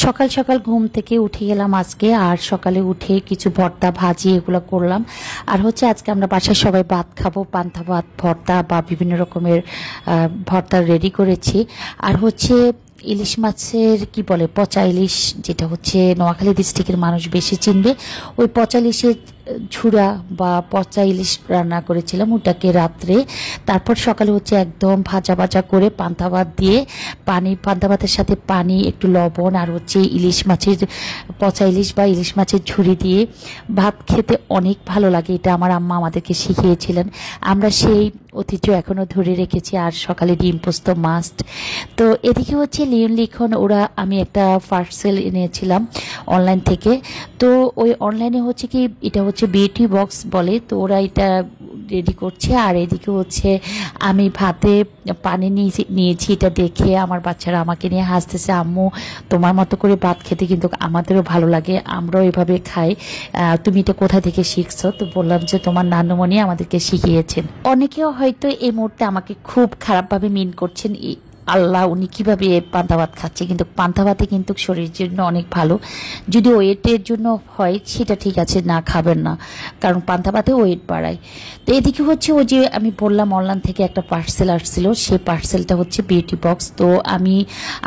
সকাল সকাল ঘুম থেকে উঠে গেলাম আজকে। আর সকালে উঠে কিছু ভর্তা ভাজি এগুলো করলাম। আর হচ্ছে আজকে আমরা বাসায় সবাই ভাত খাবো, পান্তা ভাত, ভর্তা বা বিভিন্ন রকমের ভর্তা রেডি করেছি। আর হচ্ছে ইলিশ মাছের কি বলে, পচা ইলিশ, যেটা হচ্ছে নোয়াখালী ডিস্ট্রিক্টের মানুষ বেশি চিনবে। ওই পচা ইলিশের ঝুড়া বা পচা ইলিশ রান্না করেছিলাম ওটাকে রাত্রে। তারপর সকালে হচ্ছে একদম ভাজা ভাজা করে পান্তা ভাত দিয়ে পান্তা ভাতের সাথে পানি, একটু লবণ আর হচ্ছে ইলিশ মাছের, পচা ইলিশ বা ইলিশ মাছের ঝুড়ি দিয়ে ভাত খেতে অনেক ভালো লাগে। এটা আমার আম্মা আমাদেরকে শিখিয়েছিলেন, আমরা সেই ঐতিহ্য এখনো ধরে রেখেছি। আর সকালে ডিম পোস্ত মাস্ট। তো এদিকে হচ্ছে লিখন ওরা, আমি একটা পার্সেল এনেছিলাম অনলাইন থেকে। তো ওই অনলাইনে হচ্ছে কি, এটা হচ্ছে বিউটি বক্স বলে, তো ওরা এটা রেডি করছে। আর এদিকে হচ্ছে আমি ভাতে পানি নিয়েছি, এটা দেখে আমার বাচ্চারা আমাকে নিয়ে হাসতেছে, আম্মু তোমার মতো করে ভাত খেতে কিন্তু আমাদেরও ভালো লাগে, আমরাও এভাবে খাই, তুমি এটা কোথা থেকে শিখছো? তো বললাম যে তোমার নানুমণি আমাদেরকে শিখিয়েছেন। অনেকেও হয়তো এই মুহূর্তে আমাকে খুব খারাপভাবে মিন করছেন, আল্লাহ উনি কিভাবে পান্তা ভাত খাচ্ছে, কিন্তু পান্তা ভাতে কিন্তু শরীরের জন্য অনেক ভালো। যদি ওয়েটের জন্য হয় সেটা ঠিক আছে, না খাবেন না, কারণ পান্তা ভাতে ওয়েট বাড়ায়। তো এদিকে হচ্ছে ওই যে আমি বললাম অনলাইন থেকে একটা পার্সেল আসছিল, সেই পার্সেলটা হচ্ছে বিউটি বক্স। তো আমি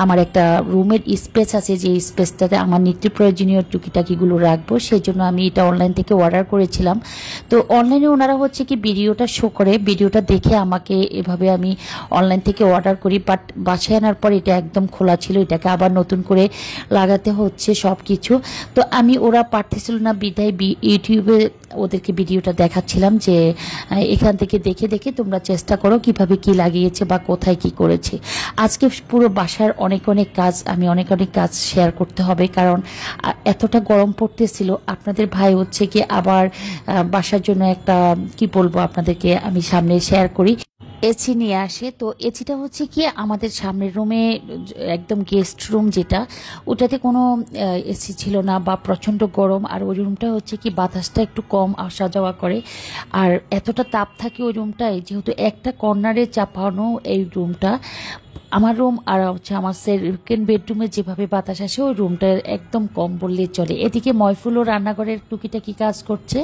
আমার একটা রুমের স্পেস আছে, যে স্পেসটাতে আমার নিত্য প্রয়োজনীয় টুকিটাকিগুলো রাখবো, সেই জন্য আমি এটা অনলাইন থেকে অর্ডার করেছিলাম। তো অনলাইনে ওনারা হচ্ছে কি ভিডিওটা শো করে, ভিডিওটা দেখে আমাকে এভাবে আমি অনলাইন থেকে অর্ডার করি। বাট বাসায় আনার পর এটা একদম খোলা ছিল, এটাকে আবার নতুন করে লাগাতে হচ্ছে সব কিছু। তো আমি, ওরা পারতেছিল না বিধায় ইউটিউবে ওদেরকে ভিডিওটা দেখাচ্ছিলাম যে এখান থেকে দেখে দেখে তোমরা চেষ্টা করো কিভাবে কি লাগিয়েছে বা কোথায় কি করেছে। আজকে পুরো বাসার অনেক অনেক কাজ, আমি অনেক অনেক কাজ শেয়ার করতে হবে, কারণ এতটা গরম পড়তেছিল। আপনাদের ভাই হচ্ছে কি আবার বাসার জন্য একটা কি বলবো আপনাদেরকে, আমি সামনে শেয়ার করি, এসি নিয়ে আসে। তো এসিটা হচ্ছে কি আমাদের সামনের রুমে, একদম গেস্ট রুম যেটা, ওটাতে কোনো এসি ছিল না বা প্রচণ্ড গরম। আর ওই রুমটা হচ্ছে কি বাতাসটা একটু কম আসা যাওয়া করে, আর এতটা তাপ থাকে ওই রুমটায়, যেহেতু একটা কর্নারে চাপানো এই রুমটা, আমার রুম আর হচ্ছে আমার সেকেন্ড বেডরুমে যেভাবে বাতাস আসে ওই রুমটা একদম কম বললে চলে। এদিকে ময়ফুলও রান্নাঘরের টুকিটাকি কাজ করছে,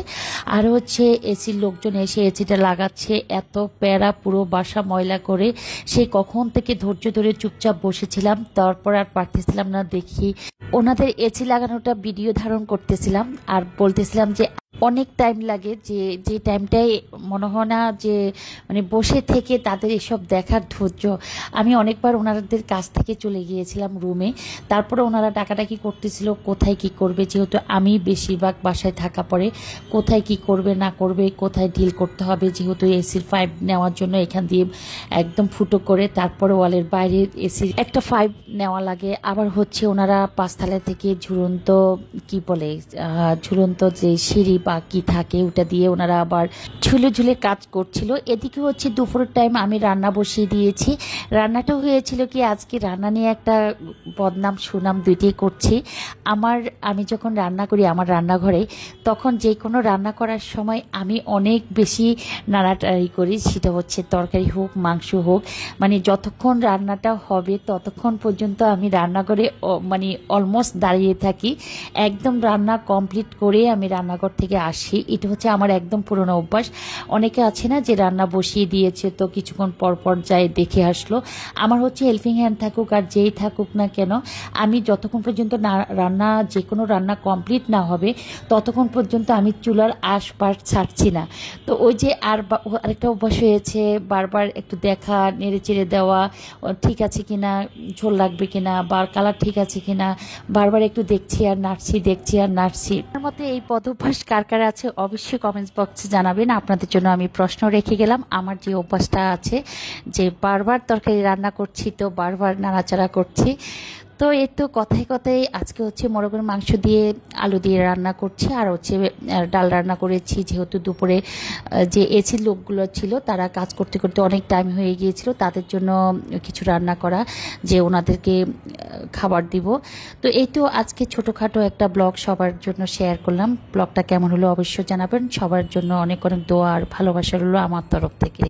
আর হচ্ছে এসির লোকজন এসে এসিটা লাগাচ্ছে। এত প্যারা, পুরো বাসা ময়লা করে, সে কখন থেকে ধৈর্য ধরে চুপচাপ বসেছিলাম, তারপর আর পারতেছিলাম না, দেখি ওনাদের এসি লাগানোটা ভিডিও ধারণ করতেছিলাম আর বলতেছিলাম যে অনেক টাইম লাগে, যে টাইমটাই মনে হয় না যে মানে বসে থেকে তাদের এসব দেখার ধৈর্য। আমি অনেকবার ওনাদের কাছ থেকে চলে গিয়েছিলাম রুমে, তারপরে ওনারা ডাকাডাকি করতেছিল কোথায় কি করবে, যেহেতু আমি বেশিরভাগ বাসায় থাকা পড়ে, কোথায় কি করবে না করবে, কোথায় ডিল করতে হবে, যেহেতু এসির পাইপ নেওয়ার জন্য এখান দিয়ে একদম ফুটো করে তারপরে ওয়ালের বাইরে এসির একটা পাইপ নেওয়া লাগে। আবার হচ্ছে ওনারা পাঁচতলা থেকে ঝুলন্ত কি বলে, ঝুলন্ত যে সিঁড়ি বা কি থাকে ওটা দিয়ে ওনারা আবার ঝুলে ঝুলে কাজ করছিল। এদিকে হচ্ছে দুপুরের টাইম আমি রান্না বসিয়ে দিয়েছি। রান্নাটা হয়েছিল কি, আজকে রান্না নিয়ে একটা বদনাম সুনাম দুইটাই করছি। আমি যখন রান্না করি আমার রান্নাঘরে, তখন যে কোনো রান্না করার সময় আমি অনেক বেশি নাড়াটাড়ি করি, সেটা হচ্ছে তরকারি হোক মাংস হোক, মানে যতক্ষণ রান্নাটা হবে ততক্ষণ পর্যন্ত আমি রান্নাঘরে মানে অলমোস্ট দাঁড়িয়ে থাকি। একদম রান্না কমপ্লিট করে আমি রান্নাঘর থেকে আসি, এটা হচ্ছে আমার একদম পুরনো অভ্যাস। অনেকে আছে না যে রান্না বসিয়ে দিয়েছে তো কিছুক্ষণ পর পর যায় দেখে আসলো, আমার হচ্ছে হেল্পিং হ্যান্ড থাকুক আর যেই থাকুক না কেন, আমি যতক্ষণ পর্যন্ত রান্না, যে কোনো রান্না কমপ্লিট না হবে ততক্ষণ পর্যন্ত আমি চুলার আশপাশ ছাড়ছি না। তো ওই যে আরেকটা অভ্যাস হয়েছে, বারবার একটু দেখা, নেড়ে চেড়ে দেওয়া, ঠিক আছে কিনা, ঝোল লাগবে কিনা বা কালার ঠিক আছে কিনা, বারবার একটু দেখছি আর নাড়ছি, দেখছি আর নাড়ছি। আমার মতে এই পদভ্যাস কার কার আছে অবশ্যই কমেন্টস বক্সে জানাবেন। আপনাদের জন্য আমি প্রশ্ন রেখে গেলাম, আমার যে অভ্যাসটা আছে যে বারবার তরকারি রান্না করছি তো বারবার নাড়াচাড়া করছি। তো এই তো কথায় কথায় আজকে হচ্ছে মোরগের মাংস দিয়ে আলু দিয়ে রান্না করছি, আর হচ্ছে ডাল রান্না করেছি, যেহেতু দুপুরে যে এসির লোকগুলো ছিল তারা কাজ করতে করতে অনেক টাইম হয়ে গিয়েছিল, তাদের জন্য কিছু রান্না করা, যে ওনাদেরকে খাবার দিব। তো এই তো আজকে ছোটোখাটো একটা ব্লগ সবার জন্য শেয়ার করলাম। ব্লগটা কেমন হলো অবশ্যই জানাবেন। সবার জন্য অনেক অনেক দোয়া আর ভালোবাসা রইল আমার তরফ থেকে।